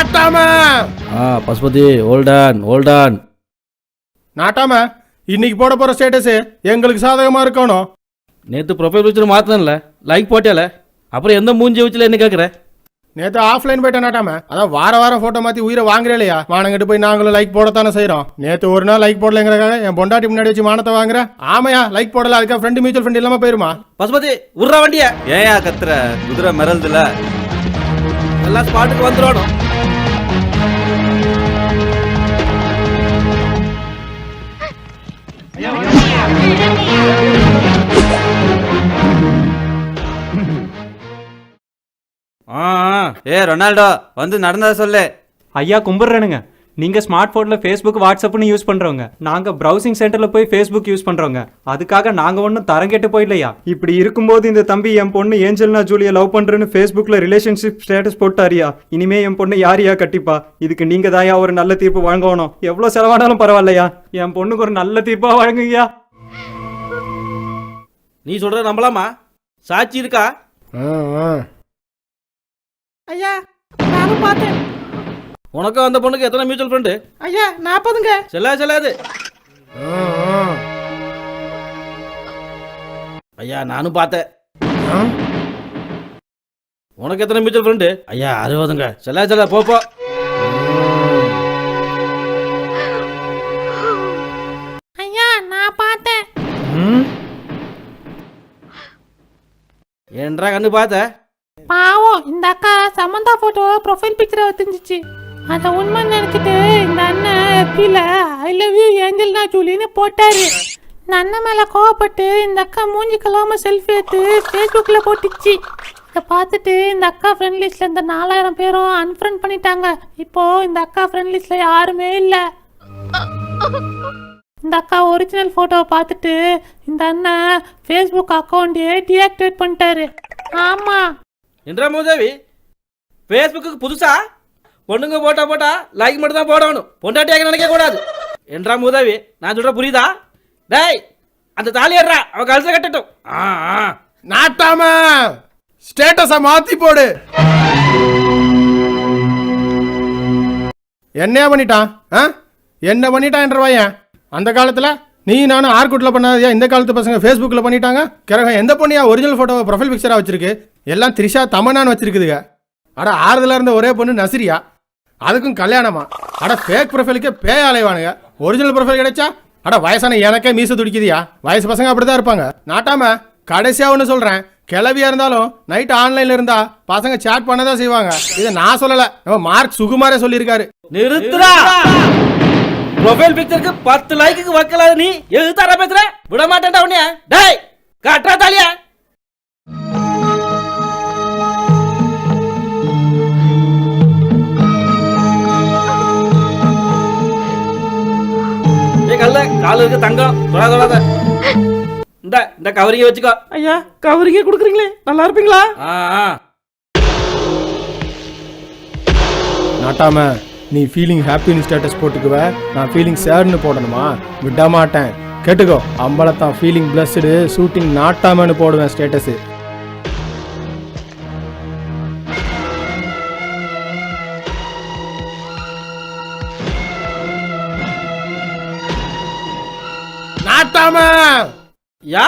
நாட்டாம பசுபதி ஓல்டான் நாட்டாம இன்னைக்கு போட போற ஸ்டேட்டஸ் எங்களுக்கு சாதகமா இருக்கணும். நேற்று ப்ரொஃபைல் பிக்சர் மாத்தினல லைக் போட்டியால அப்புறம் எந்த மூஞ்சி வச்சுல என்ன கேட்குற? நேற்று ஆஃப்லைன் போயிட்டேன் நாட்டாம. அதான் வாரம் போட்டோ மாற்றி உயிரை வாங்குறே இல்லையா? வானங்கிட்டு போய் நாங்களும் லைக் போடத்தானே செய்கிறோம். நேற்று ஒரு நாள் லைக் போடலைங்கிறக்காக என் பொண்டாட்டி முன்னாடி வச்சு மானத்தை வாங்குறேன். ஆமையா லைக் போடல, அதுக்காக ஃப்ரெண்டு மியூச்சுவல் ஃபண்ட் இல்லாமல் போயிருமா? பசுபதி உர்றா வண்டிய ஏயா கத்துற? குதிரை மிரல்துல எல்லாம் ஸ்பாட்டுக்கு வந்துடணும். ரொனால்டோ வந்து நடந்ததை சொல்லு. ஐயா கும்பிட்றேனுங்க. நீங்கள் ஸ்மார்ட் ஃபோனில் ஃபேஸ்புக் வாட்ஸ்அப்னு யூஸ் பண்ணுறவங்க, நாங்கள் ப்ரௌசிங் சென்டரில் போய் ஃபேஸ்புக் யூஸ் பண்ணுறோங்க. அதுக்காக நாங்கள் ஒன்றும் தரங்கெட்டு போயிடலையா. இப்படி இருக்கும்போது இந்த தம்பி என் பொண்ணு ஏஞ்சல்னா ஜூலியை லவ் பண்ணுறேன்னு ஃபேஸ்புக்கில் ரிலேஷன்ஷிப் ஸ்டேட்டஸ் போட்டாரியா. இனிமே என் பொண்ணு யாரையா கட்டிப்பா? இதுக்கு நீங்கள் தாயா ஒரு நல்ல தீர்ப்பு வழங்கணும். எவ்வளோ செலவானாலும் பரவாயில்லையா, என் பொண்ணுக்கு ஒரு நல்ல தீர்ப்பாக வழங்குங்கய்யா. நீ சொல்ற நம்பலாமா? சாட்சி இருக்கா? ஐயா நானும் பார்த்தேன். உனக்கு அந்த பொண்ணுக்கு எத்தனை மியூச்சுவல் ஃபண்டு? ஐயா 40ங்க. செல்லாது. ஐயா நானும் பார்த்தேன். உனக்கு எத்தனை மியூச்சுவல் ஃபண்டு? ஐயா 60ங்க. செல்லா போ. ஐயா நான் பார்த்தேன். ஏன்றா கண்ணு பார்த்த? பாவம் இந்த அக்கா சமந்தா போட்டோ ப்ரொஃபைல் பிக்சரை வச்சுருந்துச்சு. அதை உண்மை நினைச்சிட்டு இந்த அண்ணன் கீழே ஐ லவ் யூ ஏஞ்சல்னா ஜூலின்னு போட்டாரு. இந்த அண்ணன் மேல கோவப்பட்டு இந்த அக்கா மூஞ்சி கலாம செல்ஃபி எடுத்து ஃபேஸ்புக்ல போட்டுச்சு. இதை பார்த்துட்டு இந்த அக்கா ஃப்ரெண்ட் லிஸ்ட்ல இந்த 4000 பேரும் அன்ஃப்ரெண்ட் பண்ணிட்டாங்க. இப்போ இந்த அக்கா ஃப்ரெண்ட் லிஸ்ட்ல யாருமே இல்லை. இந்த அக்கா ஒரிஜினல் போட்டோவை பார்த்துட்டு இந்த அண்ணன் ஃபேஸ்புக் அக்கௌண்ட்டே டீஆக்டிவேட் பண்ணிட்டாரு. ஆமா என்றா மூதேவி ஃபேஸ்புக்கு புதுசா பொண்ணுங்க போட்டா லைக் மட்டும் தான் போடணும், பொண்டாட்டியாக நினைக்க கூடாது. என்றா மூதேவி நான் சொல்ற புரியுதா? டேய் அந்த தாலி ஏறா, அவன் கழுத்தை கட்டட்டும். நாட்டாம ஸ்டேட்டஸை மாத்தி போடு. என்ன பண்ணிட்டான் என்ற பையன்? அந்த காலத்துல நீ நானும் ஆர்குட்ல பண்ணாதியா? இந்த காலத்து பசங்க ஃபேஸ்புக்கில் பண்ணிட்டாங்க. கிரகம் எந்த பொண்ணியா ஒரிஜினல் ஃபோட்டோவை ப்ரொஃபைல் பிக்சராக வச்சிருக்கு? எல்லாம் த்ரிஷா தமன்னான்னு வச்சிருக்குதுங்க. அட ஆறுதலாக இருந்த ஒரே பொண்ணு நசிரியா, அதுக்கும் கல்யாணமா? அட ஃபேக் ப்ரொஃபைலுக்கே பேய் அலைவானுங்க. ஒரிஜினல் ப்ரொஃபைல் கிடைச்சா அட வயசான எனக்கே மீச துடிக்குதியா. வயசு பசங்க அப்படிதான் இருப்பாங்க. நாட்டாம கடைசியா ஒன்று சொல்றேன், கிளவியா இருந்தாலும் நைட் ஆன்லைன்ல இருந்தா பசங்க சேட் பண்ணதான் செய்வாங்க. இதை நான் சொல்லல, நம்ம மார்க் சுகுமாரே சொல்லியிருக்காரு. நிறுத்துறா. ப்ரொஃபைல் பிக்சருக்கு 10 லைக்கு வைக்கலாத நீ எதுத்தாரா பேசுற? விட மாட்டேன்டா உன்னைய. டேய் காட்டுறா தாலியா. கால இருக்கு தங்கம், தொடாத. இந்த கவரிங்க வச்சுக்கோ. ஐயா கவரிங்க கொடுக்குறீங்களே, நல்லா இருப்பீங்களா? நாட்டாம நீ ஃபீலிங் ஹாப்பின்னு ஸ்டேட்டஸ் போட்டுக்குவ, நான் ஃபீலிங் சேட்னு போடணுமா? விட மாட்டேன். கேட்டுக்கோ, அம்பலத்தான் ஃபீலிங் பிளஸ்டு ஷூட்டிங் நாட்டாமன்னு போடுவேன் ஸ்டேட்டஸ். நாட்டாம யா